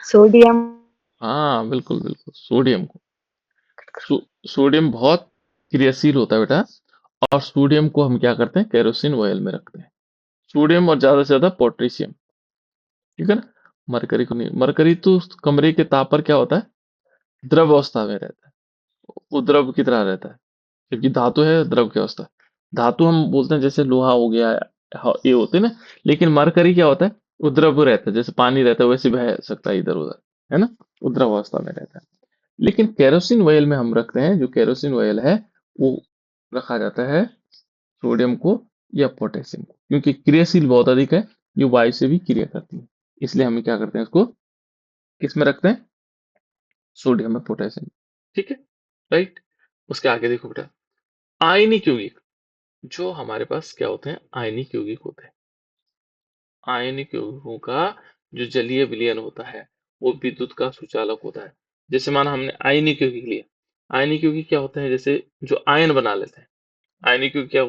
सोडियम। हाँ, बिल्कुल बिल्कुल, सोडियम को। सोडियम बहुत क्रियाशील होता है बेटा, और सोडियम को हम क्या करते हैं? केरोसिन ऑयल में रखते हैं। सोडियम और ज्यादा से ज्यादा पोटेशियम। ठीक है ना? मरकरी को नहीं। मरकरी तो कमरे के ताप पर क्या होता है? द्रव अवस्था में रहता है। वो द्रव की तरह रहता है, जबकि धातु है द्रव की अवस्था। धातु हम बोलते हैं जैसे लोहा हो गया, ये होते हैं ना। लेकिन मरकरी क्या होता है? वो द्रव रहता है, जैसे पानी रहता है वैसे बह सकता है इधर उधर, है ना? वो द्रव अवस्था में रहता है। लेकिन केरोसिन ऑयल में हम रखते हैं, जो केरोसिन ऑयल है वो रखा जाता है सोडियम को या पोटेशियम को, क्योंकि क्रियाशील बहुत अधिक है, जो वायु से भी क्रिया करती है। इसलिए हम क्या करते हैं? इसको किस में रखते हैं? सोडियम में, पोटेशियम। ठीक है, राइट। उसके आगे देखो बेटा, आयनिक यौगिक। जो हमारे पास क्या होते हैं? आयनिक यौगिक होते हैं। आयनिक यौगिकों का जो जलीय विलयन होता है वो विद्युत का सुचालक होता है। जैसे माना हमने आयनिक यौगिक लिया। आयनिक यौगिक क्या होते हैं? जैसे जो आयन बना लेते हैं। आयनिक यौगिक क्या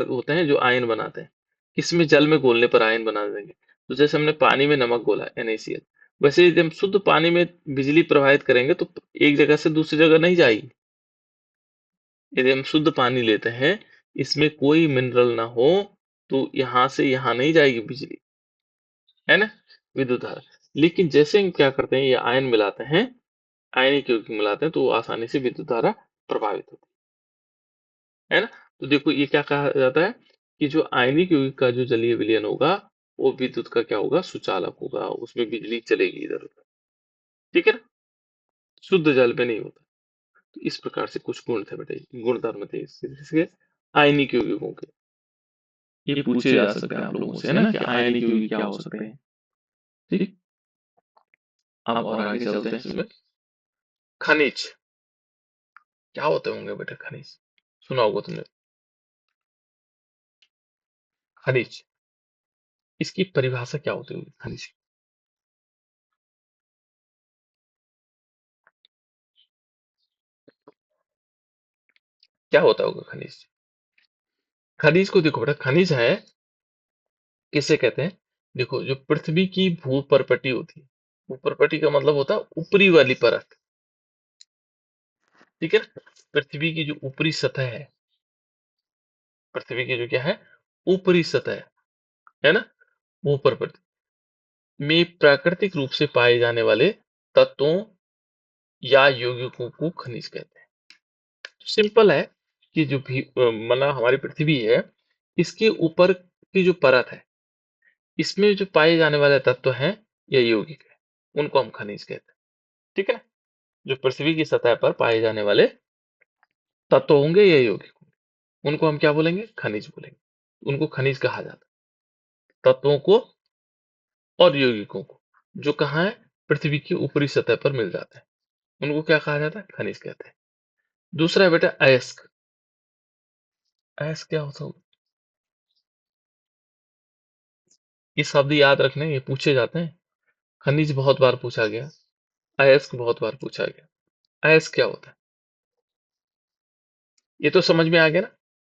होते हैं? जो आयन बनाते हैं। किसमें? जल में घोलने पर आयन बना देंगे। तो जैसे हमने पानी में नमक घोला, NaCl। वैसे यदि हम शुद्ध पानी में बिजली प्रवाहित करेंगे तो एक जगह से दूसरी जगह नहीं जाएगी। यदि हम शुद्ध पानी लेते हैं, इसमें कोई मिनरल ना हो, तो यहाँ से यहाँ नहीं जाएगी बिजली, है ना? विद्युत धारा। लेकिन जैसे हम क्या करते हैं? ये आयन मिलाते हैं, आयनिक यौगिक मिलाते हैं, तो वो आसानी से विद्युत धारा प्रभावित होती है ना? तो देखो, ये क्या कहा जाता है कि जो आयनिक यौगिक का जो जलीय विलयन होगा वो विद्युत का क्या होगा? सुचालक होगा। उसमें बिजली चलेगी इधर उधर। ठीक है ना? शुद्ध जल में नहीं होता। तो इस प्रकार से कुछ गुण थे बेटे, गुणधर्म थे इसके आयनिक यौगिकों के। ये पूछे जा सकते हैं आप लोगों से, है ना, कि आयनिक यौगिक क्या हो सकते हैं। ठीक। अब और आगे चलते हैं इसमें। खनिज क्या होते होंगे बेटा? खनिज सुना होगा तुमने। खनिज, इसकी परिभाषा क्या होती होगी खनिज की? क्या होता होगा खनिज? खनिज को देखो बेटा, खनिज है, किसे कहते हैं? देखो, जो पृथ्वी की भूपर्पटी होती है, भूपर्पटी का मतलब होता है ऊपरी वाली परत। ठीक है ना? पृथ्वी की जो ऊपरी सतह है, पृथ्वी की जो क्या है? ऊपरी सतह है ना? भूपर्पटी में प्राकृतिक रूप से पाए जाने वाले तत्वों या यौगिकों को खनिज कहते हैं। सिंपल है कि जो भी मतलब हमारी पृथ्वी है, इसके ऊपर की जो परत है, इसमें जो पाए जाने वाले तत्व हैं या यौगिक है, उनको हम खनिज कहते हैं। ठीक है ना? जो पृथ्वी की सतह पर पाए जाने वाले तत्व होंगे या यौगिक होंगे, उनको हम क्या बोलेंगे? खनिज बोलेंगे। उनको खनिज कहा जाता है, तत्वों को और यौगिकों को, जो कहाँ है? पृथ्वी की ऊपरी सतह पर मिल जाते हैं, उनको क्या कहा जाता है? खनिज कहते हैं। दूसरा है बेटा अयस्क। अयस्क क्या होता है? ये शब्द याद रखने, ये पूछे जाते हैं। खनिज बहुत बार पूछा गया, अयस्क बहुत बार पूछा गया। अयस्क क्या होता है? ये तो समझ में आ गया ना?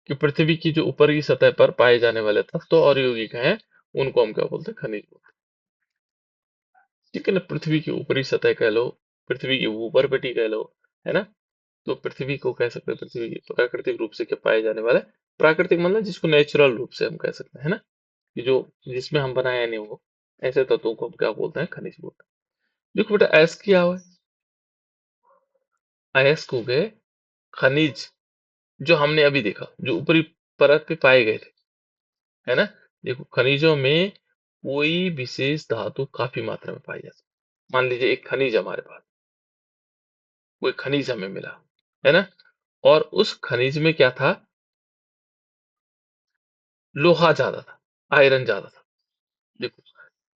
कि पृथ्वी की जो ऊपर की सतह पर पाए जाने वाले तत्व और यौगिक हैं, उनको हम क्या बोलते हैं? खनिज बोलते हैं। ठीक है ना? पृथ्वी की ऊपरी सतह कह लो, पृथ्वी की ऊपर पट्टी कह लो, है ना? तो पृथ्वी को कह सकते हैं, पृथ्वी की प्राकृतिक रूप से क्या पाए जाने वाला है? प्राकृतिक मतलब जिसको नेचुरल रूप से हम कह सकते हैं, है ना? कि जो जिसमें हम बनाया नहीं वो, ऐसे तत्वों को हम क्या बोलते हैं? खनिज बोलते हैं। देखो बेटा, अयस्क क्या हुआ? अयस्क हो गए खनिज, जो हमने अभी देखा, जो ऊपरी परत पे पाए गए थे, है ना? देखो, खनिजों में कोई विशेष धातु काफी मात्रा में पाई जाती है। मान लीजिए एक खनिज हमारे पास, कोई खनिज हमें मिला, है ना? और उस खनिज में क्या था? लोहा ज्यादा था, आयरन ज्यादा था। देखो,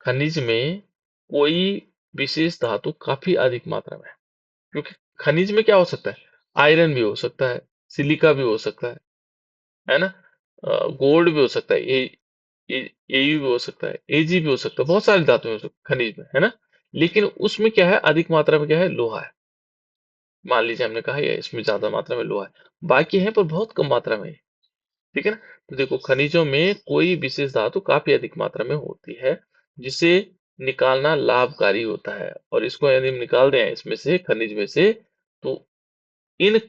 खनिज में कोई विशेष धातु काफी अधिक मात्रा में है, क्योंकि खनिज में क्या हो सकता है? आयरन भी हो सकता है, सिलिका भी हो सकता है ना? गोल्ड भी हो सकता है, एयू भी हो सकता है, एजी भी हो सकता है, बहुत सारी धातुएं हो सकती है खनिज में, है ना? लेकिन उसमें क्या है? अधिक मात्रा में क्या है? लोहा है। मान लीजिए हमने कहा ये इसमें ज्यादा मात्रा में लोहा है, बाकी है पर बहुत कम मात्रा में है। ठीक है ना? तो देखो, खनिजों में कोई विशेष धातु काफी अधिक मात्रा में होती है, जिसे निकालना लाभकारी होता है। और इसको यदि हम निकाल दें इसमें से, खनिज में से, तो इन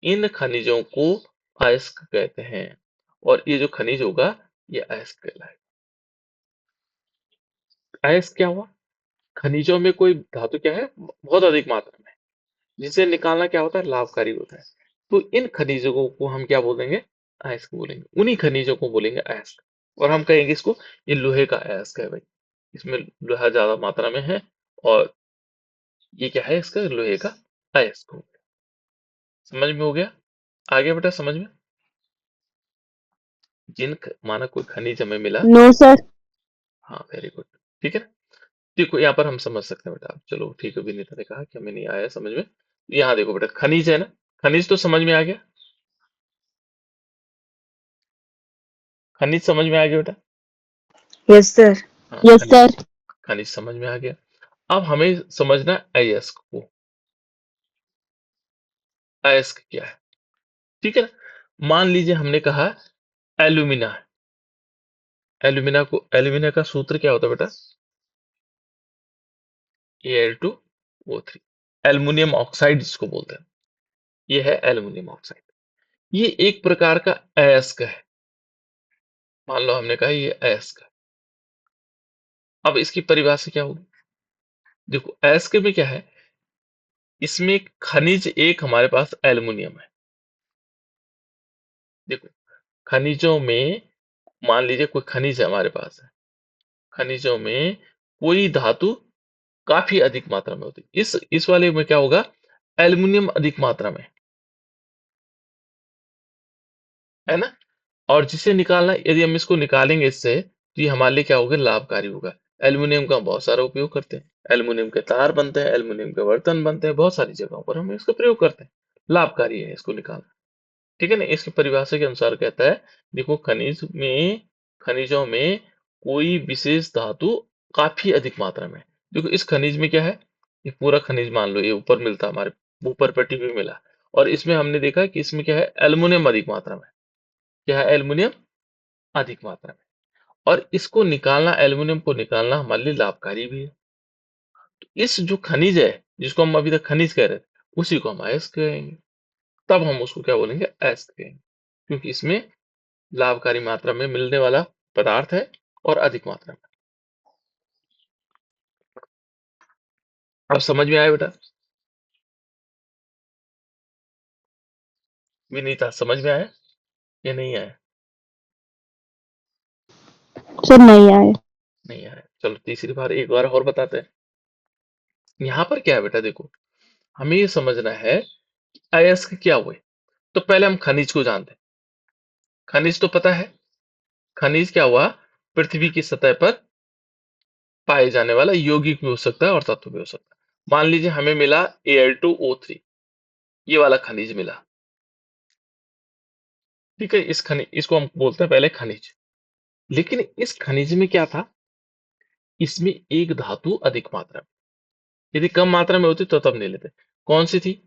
इन खनिजों को अयस्क कहते हैं। और ये जो खनिज होगा, ये अयस्क कहलाएगा। अयस्क क्या हुआ? खनिजों में कोई धातु क्या है? बहुत अधिक मात्रा में, जिसे निकालना क्या होता है? लाभकारी होता है। तो इन खनिजों को हम क्या बोलेंगे? अयस्क बोलेंगे। उन्हीं खनिजों को बोलेंगे अयस्क। और हम कहेंगे इसको, ये लोहे का अयस्क है भाई, इसमें लोहा ज्यादा मात्रा में है, और ये क्या है? इसका लोहे का अयस्क हो गया। समझ में हो गया? आगे बेटा समझ में। माना कोई खनिज हमें मिला। No sir. हाँ, वेरी गुड। ठीक है ना? देखो, यहाँ पर हम समझ सकते हैं बेटा। चलो ठीक है, विनीता ने कहा कि हमें नहीं आया समझ में। यहाँ देखो बेटा, खनिज है ना? खनिज तो समझ में आ गया। खनिज समझ में आ गया बेटा। Yes sir. हाँ, यस खनिज। सर। खनिज समझ में आ गया। अब हमें समझना है अयस्क को। अयस्क क्या है? ठीक है ना? मान लीजिए हमने कहा एल्यूमिना है। एल्यूमिना का सूत्र क्या होता है बेटा? Al2O3। एल्युमिनियम ऑक्साइड जिसको बोलते हैं, ये है एल्युमिनियम ऑक्साइड। ये एक प्रकार का अयस्क है। मान लो हमने कहा ये अयस्क है। अब इसकी परिभाषा क्या होगी? देखो, अयस्क में क्या है? इसमें खनिज एक हमारे पास एल्युमिनियम है। देखो, खनिजों में, मान लीजिए कोई खनिज है हमारे पास है, खनिजों में कोई धातु काफी अधिक मात्रा में होती है। इस वाले में क्या होगा? एल्युमिनियम अधिक मात्रा में, है ना? और जिसे निकालना, यदि हम इसको निकालेंगे इससे, तो ये हमारे लिए क्या होगा? लाभकारी होगा। एल्युमिनियम का हम बहुत सारा उपयोग करते हैं, एल्युमिनियम के तार बनते हैं, एल्युमिनियम के बर्तन बनते हैं, बहुत सारी जगहों पर हम इसका प्रयोग करते हैं। लाभकारी है इसको निकालना। ठीक है ना? इसकी परिभाषा के अनुसार कहता है, देखो, खनिजों में कोई विशेष धातु काफी अधिक मात्रा में। देखो, इस खनिज में क्या है? ये पूरा खनिज मान लो, ये ऊपर मिलता है हमारे, ऊपर पट्टी पे मिला, और इसमें हमने देखा कि इसमें क्या है? एल्युमिनियम अधिक मात्रा में। क्या है? एल्युमिनियम अधिक मात्रा में। और इसको निकालना, एल्युमिनियम को निकालना हमारे लिए लाभकारी भी है। तो इस जो खनिज है, जिसको हम अभी तक खनिज कह रहे थे, उसी को हम अयस्क कहेंगे। तब हम उसको क्या बोलेंगे? अयस्क कहेंगे, क्योंकि इसमें लाभकारी मात्रा में मिलने वाला पदार्थ है, और अधिक मात्रा में। अब समझ में आया बेटा? विनीता, समझ में आया या नहीं आया? सर नहीं आए। नहीं आया। चलो तीसरी बार एक बार और बताते हैं। यहाँ पर क्या है बेटा? देखो, हमें ये समझना है कि अयस्क क्या हुए। तो पहले हम खनिज को जानते हैं। खनिज तो पता है। खनिज क्या हुआ? पृथ्वी की सतह पर पाए जाने वाला यौगिक भी हो सकता है, और तत्व भी हो सकता है। मान लीजिए हमें मिला Al2O3, ये वाला खनिज मिला। ठीक है, इसको हम बोलते हैं पहले खनिज। लेकिन इस खनिज में क्या था? इसमें एक धातु अधिक मात्रा में, यदि कम मात्रा में होती तो तब नहीं लेते। कौन सी थी?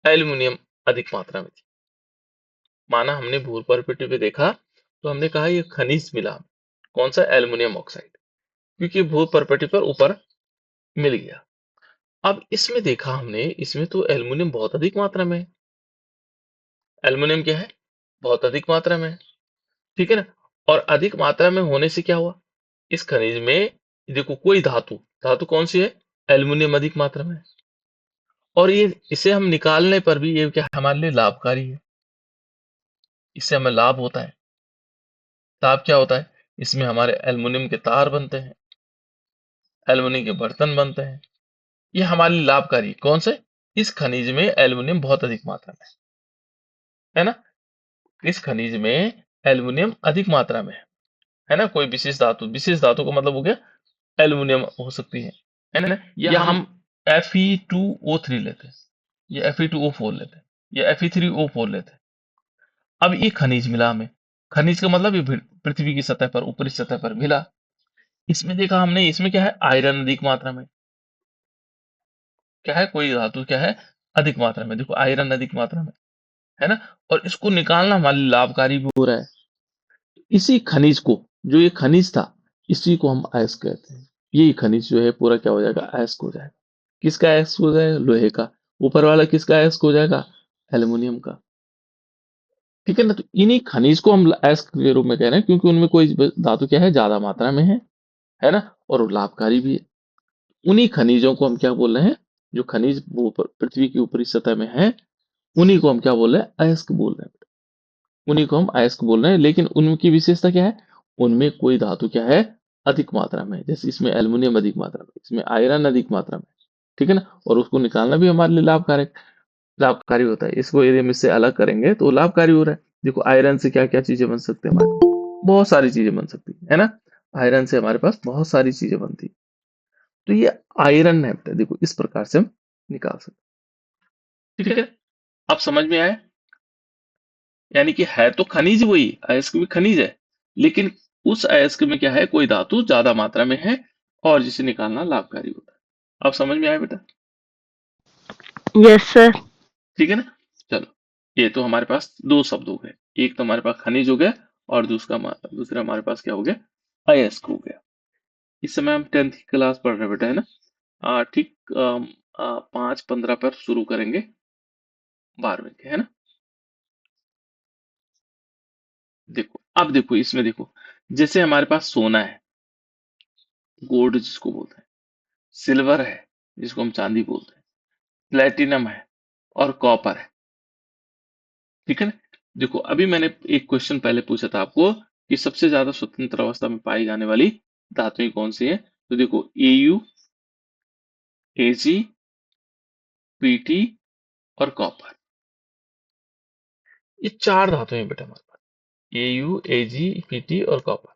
एल्युमिनियम अधिक मात्रा में थी। माना हमने भूपर्पटी पे देखा तो हमने कहा ये खनिज मिला, कौन सा, एल्युमिनियम ऑक्साइड, क्योंकि भूपर्पटी पर ऊपर मिल गया। अब इसमें देखा हमने, इसमें तो एल्युमिनियम बहुत अधिक मात्रा में है। एल्युमिनियम क्या है, बहुत अधिक मात्रा में है, ठीक है ना। और अधिक मात्रा में होने से क्या हुआ, इस खनिज में देखो कोई धातु, धातु कौन सी है, एल्युमिनियम अधिक मात्रा में है। और ये इसे हम निकालने पर भी ये क्या हमारे लिए लाभकारी है, इससे हमें लाभ होता है। लाभ क्या होता है, इसमें हमारे एल्युमिनियम के तार बनते हैं, एल्युमिनियम के बर्तन बनते हैं। ये हमारे लिए लाभकारी है। कौन से, इस खनिज में एल्युमिनियम बहुत अधिक मात्रा में है ना, इस खनिज में एल्युमिनियम अधिक मात्रा में है ना। कोई विशेष धातु का मतलब हो गया एल्युमिनियम हो सकती है ना। या हम Fe2O3 लेते हैं, या Fe2O4 लेते हैं, या Fe3O4 लेते हैं। अब ये खनिज मिला हमें, खनिज का मतलब ये पृथ्वी की सतह पर, ऊपरी सतह पर मिला। इसमें देखा हमने, इसमें क्या है, आयरन अधिक मात्रा में, क्या है, कोई धातु क्या है, अधिक मात्रा में, देखो आयरन अधिक मात्रा में है ना। और इसको निकालना हमारे लिए लाभकारी भी हो रहा है। इसी खनिज को, जो ये खनिज था, इसी को हम अयस्क कहते हैं। ये खनिज जो है पूरा क्या हो जाएगा, अयस्क हो जाएगा। किसका अयस्क हो जाएगा, लोहे का। ऊपर वाला किसका अयस्क हो जाएगा, एल्युमिनियम का, ठीक है ना। तो इन्हीं खनिज को हम अयस्क के रूप में कह रहे हैं, क्योंकि उनमें कोई धातु क्या है, ज्यादा मात्रा में है ना, और वो लाभकारी भी है। उन्हीं खनिजों को हम क्या बोल रहे हैं, जो खनिज वो पृथ्वी की ऊपरी सतह में है, उन्हीं को हम क्या बोल रहे हैं, अयस्क बोल रहे हैं। उन्हीं को हम अयस्क बोल रहे हैं, लेकिन उनकी विशेषता क्या है, उनमें कोई धातु क्या है, अधिक मात्रा में है। जैसे इसमें एल्युमिनियम अधिक मात्रा में, इसमें आयरन अधिक मात्रा में, ठीक है ना। और उसको निकालना भी हमारे लिए लाभकारी होता है। इसको यदि हम इससे अलग करेंगे तो लाभकारी हो रहा है। देखो आयरन से क्या क्या चीजें बन सकते हैं हमारे, बहुत सारी चीजें बन सकती है ना। आयरन से हमारे पास बहुत सारी चीजें बनती है। तो ये आयरन है बेटा, देखो इस प्रकार से हम निकाल सकते हैं, ठीक है। अब समझ में आया, यानी कि है तो खनिज वही, अयस्क भी खनिज है, लेकिन उस अयस्क में क्या है, कोई धातु ज्यादा मात्रा में है, और जिसे निकालना लाभकारी होता है। अब समझ में आया बेटा, Yes, sir. ठीक है ना। चलो, ये तो हमारे पास दो शब्द हो गए, एक तो हमारे पास खनिज हो गया, और दूसरा हमारे पास क्या हो गया, अयस्क हो गया। इस समय हम 10th की क्लास पढ़ रहे हैं बेटा, है ना। ठीक 5:15 पर शुरू करेंगे 12वीं के, है ना। देखो, अब देखो इसमें देखो, जैसे हमारे पास सोना है, गोल्ड जिसको बोलते हैं, सिल्वर है जिसको हम चांदी बोलते हैं, प्लेटिनम है, और कॉपर है, ठीक है ना। देखो अभी मैंने एक क्वेश्चन पहले पूछा था आपको कि सबसे ज्यादा स्वतंत्र अवस्था में पाई जाने वाली धातुएं कौन सी है। तो देखो Au, Ag, Pt और कॉपर, ये चार धातुएं हैं बेटा हमारे पास। Au, Ag, Pt और कॉपर,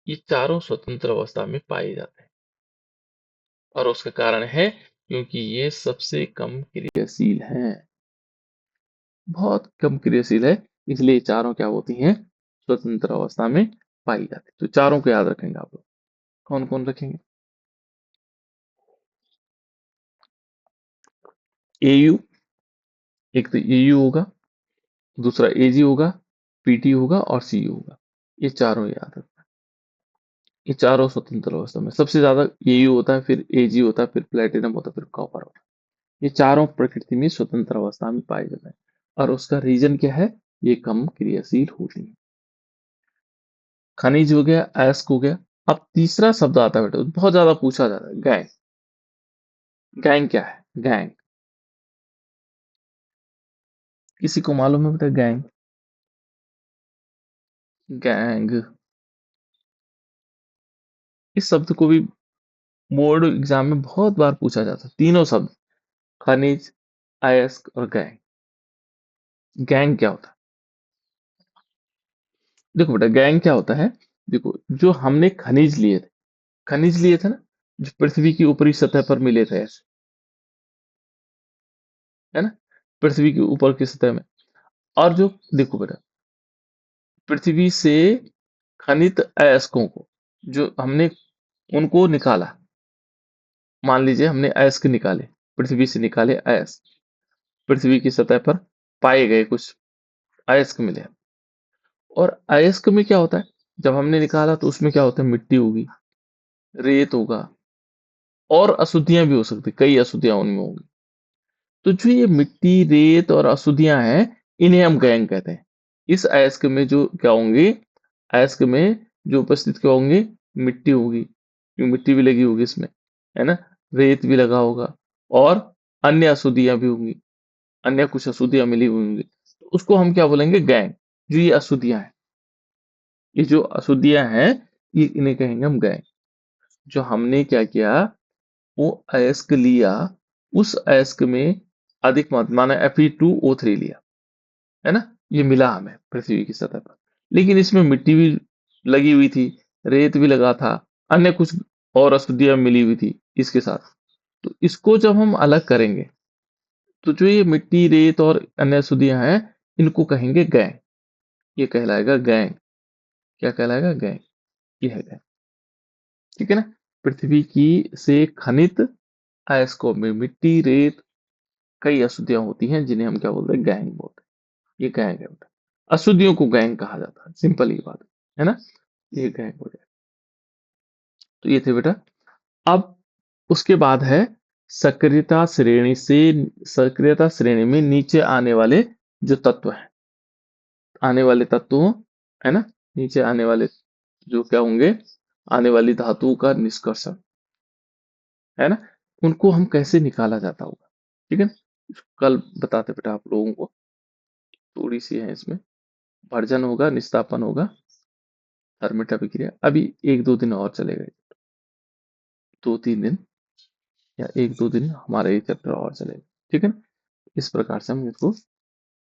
ये चारों स्वतंत्र अवस्था में पाए जाते हैं। और उसका कारण है क्योंकि ये सबसे कम क्रियाशील हैं, बहुत कम क्रियाशील है, इसलिए ये चारों क्या होती हैं, स्वतंत्र अवस्था में पाई जाती है। तो चारों को याद रखेंगे आप लोग, कौन कौन रखेंगे, Au, एक तो Au होगा, दूसरा Ag होगा, Pt होगा और Cu होगा। ये चारों याद रखना। ये चारों स्वतंत्र अवस्था में, सबसे ज्यादा Au होता है, फिर Ag होता है, फिर प्लेटिनम होता है, फिर कॉपर होता है। ये चारों प्रकृति में स्वतंत्र अवस्था में पाए जाते हैं, और उसका रीजन क्या है, ये कम क्रियाशील होती है। खनिज हो गया, अयस्क हो गया। अब तीसरा शब्द आता है बेटा, बहुत ज्यादा पूछा जाता है, गैंग। गैंग क्या है, गैंग, किसी को मालूम है बेटा, गैंग, गैंग, इस शब्द को भी बोर्ड एग्जाम में बहुत बार पूछा जाता है। तीनों शब्द, खनिज, अयस्क और गैंग। गैंग क्या होता है, देखो बेटा गैंग क्या होता है। देखो जो हमने खनिज लिए थे ना, जो पृथ्वी की ऊपरी सतह पर मिले थे ऐसे, है ना, पृथ्वी के ऊपर की सतह में। और जो देखो बेटा, पृथ्वी से खनित अयस्कों को, जो हमने उनको निकाला, मान लीजिए हमने अयस्क निकाले, पृथ्वी से निकाले अयस्क, पृथ्वी की सतह पर पाए गए कुछ अयस्क मिले हैं। और अयस्क में क्या होता है, जब हमने निकाला तो उसमें क्या होता है, मिट्टी होगी, रेत होगा, और अशुद्धियां भी हो सकती, कई अशुद्धियां उनमें होंगी। तो जो ये मिट्टी, रेत और अशुद्धियां हैं, इन्हें हम गैंग कहते हैं। इस अयस्क में जो क्या होंगे, अयस्क में जो उपस्थित क्या होंगे, मिट्टी होगी, क्योंकि मिट्टी भी लगी होगी इसमें, है ना, रेत भी लगा होगा, और अन्य अशुद्धियां भी होंगी, अन्य कुछ अशुद्धियां मिली हुई होंगी, तो उसको हम क्या बोलेंगे, गैंग। जो ये अशुद्धियां हैं, ये जो अशुद्धियां हैं, ये इन्हें कहेंगे हम गैंग। जो हमने क्या किया, वो अयस्क लिया, उस अयस्क में अधिक मात्रा माना Fe2O3 लिया, है ना, ये मिला हमें पृथ्वी की सतह पर। लेकिन इसमें मिट्टी भी लगी हुई थी, रेत भी लगा था, अन्य कुछ और अशुद्धियां मिली हुई थी इसके साथ। तो इसको जब हम अलग करेंगे, तो जो ये मिट्टी, रेत और अन्य अशुद्धियां हैं, इनको कहेंगे गैंग। ये कहलाएगा गैंग। क्या कहलाएगा, गैंग। ये है गैंग। ठीक है ना। पृथ्वी की से खनित अयस्कों में मिट्टी, रेत, कई अशुद्धियां होती हैं, जिन्हें हम क्या बोलते हैं, गैंग बोलते हैं। ये गैंग है बेटा। अशुद्धियों को गैंग कहा जाता है, सिंपल ही बात है ना। ये गैंग हो जाए। तो ये थे बेटा। अब उसके बाद है सक्रियता श्रेणी से, सक्रियता श्रेणी में नीचे आने वाले जो तत्व हैं, आने वाले तत्वों, है ना, नीचे आने वाले जो क्या होंगे, आने वाली धातुओं का निष्कर्षण, है ना, उनको हम कैसे निकाला जाता होगा। ठीक है ना? इसको कल बताते बेटा आप लोगों को, थोड़ी सी है इसमें, भर्जन होगा, निस्तापन होगा, हर्मिट अभिक्रिया। अभी 1-2 दिन और चलेगा, 2-3 दिन या 1-2 दिन हमारा ये चैप्टर और चलेगा। ठीक है ना? इस प्रकार से हम इसको